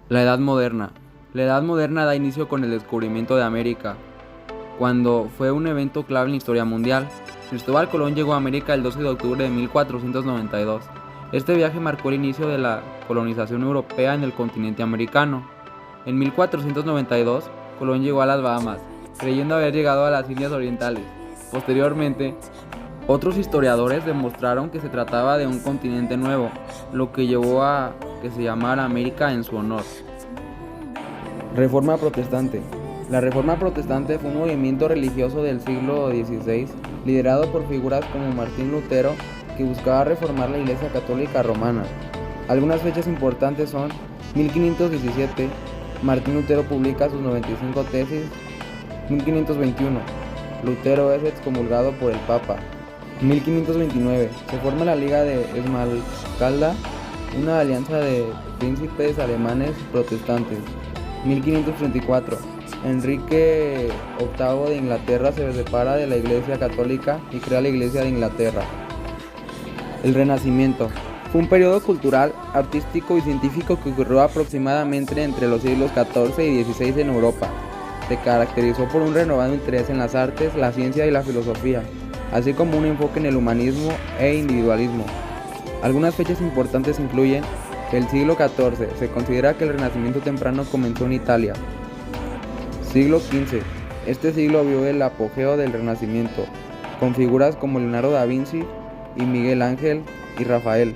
La Edad Moderna. La Edad Moderna da inicio con el descubrimiento de América, cuando fue un evento clave en la historia mundial. Cristóbal Colón llegó a América el 12 de octubre de 1492. Este viaje marcó el inicio de la colonización europea en el continente americano. En 1492, Colón llegó a las Bahamas, creyendo haber llegado a las Indias Orientales. Posteriormente, otros historiadores demostraron que se trataba de un continente nuevo, lo que llevó a que se llamara América en su honor. Reforma protestante. La Reforma protestante fue un movimiento religioso del siglo XVI, liderado por figuras como Martín Lutero, que buscaba reformar la Iglesia Católica Romana. Algunas fechas importantes son 1517, Martín Lutero publica sus 95 tesis. 1521, Lutero es excomulgado por el Papa. 1529, se forma la Liga de Esmalcalda, una alianza de príncipes alemanes protestantes. 1534, Enrique VIII de Inglaterra se separa de la Iglesia Católica y crea la Iglesia de Inglaterra. El Renacimiento fue un periodo cultural, artístico y científico que ocurrió aproximadamente entre los siglos XIV y XVI en Europa. Se caracterizó por un renovado interés en las artes, la ciencia y la filosofía, así como un enfoque en el humanismo e individualismo. Algunas fechas importantes incluyen el siglo XIV. Se considera que el Renacimiento temprano comenzó en Italia. Siglo XV. Este siglo vio el apogeo del Renacimiento, con figuras como Leonardo da Vinci y Miguel Ángel y Rafael.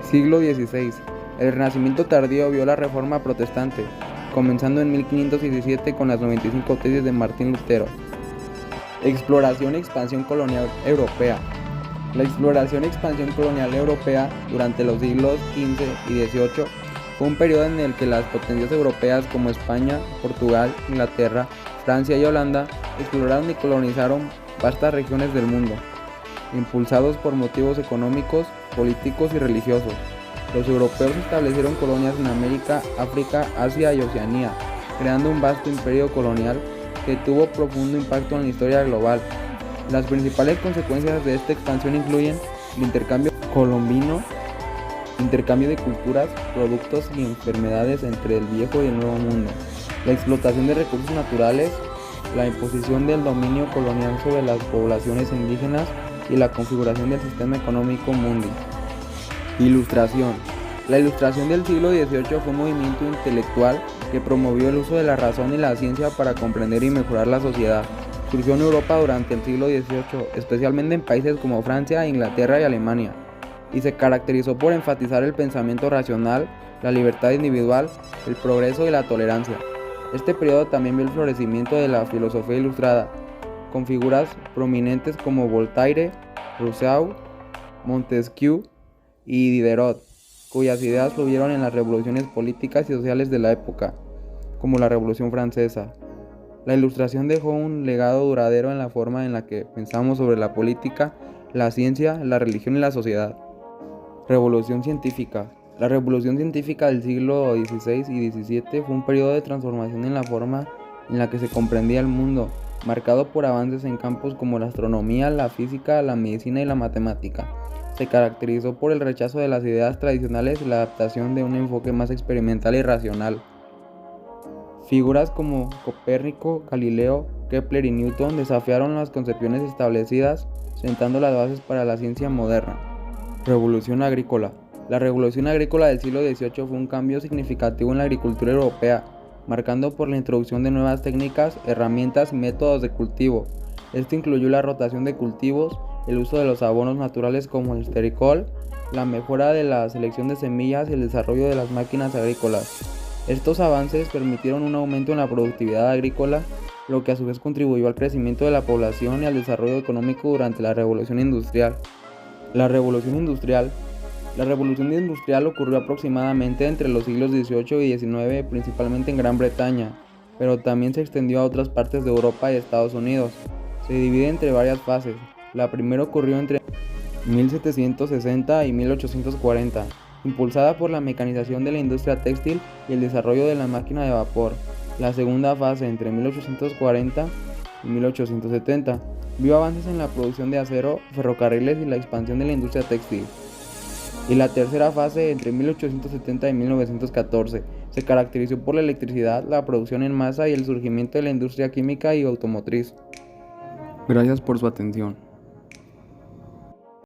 Siglo XVI. El Renacimiento tardío vio la Reforma protestante, comenzando en 1517 con las 95 tesis de Martín Lutero. Exploración y expansión colonial europea. La exploración y expansión colonial europea durante los siglos XV y XVIII fue un periodo en el que las potencias europeas como España, Portugal, Inglaterra, Francia y Holanda exploraron y colonizaron vastas regiones del mundo, impulsados por motivos económicos, políticos y religiosos. Los europeos establecieron colonias en América, África, Asia y Oceanía, creando un vasto imperio colonial que tuvo profundo impacto en la historia global. Las principales consecuencias de esta expansión incluyen el intercambio colombino, intercambio de culturas, productos y enfermedades entre el viejo y el nuevo mundo, la explotación de recursos naturales, la imposición del dominio colonial sobre las poblaciones indígenas y la configuración del sistema económico mundial. Ilustración. La Ilustración del siglo XVIII fue un movimiento intelectual que promovió el uso de la razón y la ciencia para comprender y mejorar la sociedad. Surgió en Europa durante el siglo XVIII, especialmente en países como Francia, Inglaterra y Alemania, y se caracterizó por enfatizar el pensamiento racional, la libertad individual, el progreso y la tolerancia. Este periodo también vio el florecimiento de la filosofía ilustrada, con figuras prominentes como Voltaire, Rousseau, Montesquieu y Diderot, cuyas ideas fluyeron en las revoluciones políticas y sociales de la época, como la Revolución Francesa. La Ilustración dejó un legado duradero en la forma en la que pensamos sobre la política, la ciencia, la religión y la sociedad. Revolución científica. La Revolución científica del siglo XVI y XVII fue un periodo de transformación en la forma en la que se comprendía el mundo, marcado por avances en campos como la astronomía, la física, la medicina y la matemática. Se caracterizó por el rechazo de las ideas tradicionales y la adaptación de un enfoque más experimental y racional. Figuras como Copérnico, Galileo, Kepler y Newton desafiaron las concepciones establecidas, sentando las bases para la ciencia moderna. Revolución agrícola. La revolución agrícola del siglo XVIII fue un cambio significativo en la agricultura europea, marcando por la introducción de nuevas técnicas, herramientas y métodos de cultivo. Esto incluyó la rotación de cultivos, el uso de los abonos naturales como el estericol, la mejora de la selección de semillas y el desarrollo de las máquinas agrícolas. Estos avances permitieron un aumento en la productividad agrícola, lo que a su vez contribuyó al crecimiento de la población y al desarrollo económico durante la Revolución Industrial. La Revolución Industrial. La Revolución Industrial ocurrió aproximadamente entre los siglos XVIII y XIX, principalmente en Gran Bretaña, pero también se extendió a otras partes de Europa y Estados Unidos. Se divide entre varias fases. La primera ocurrió entre 1760 y 1840, impulsada por la mecanización de la industria textil y el desarrollo de la máquina de vapor. La segunda fase, entre 1840 y 1870, vio avances en la producción de acero, ferrocarriles y la expansión de la industria textil. y la tercera fase, entre 1870 y 1914, se caracterizó por la electricidad, la producción en masa y el surgimiento de la industria química y automotriz. Gracias por su atención.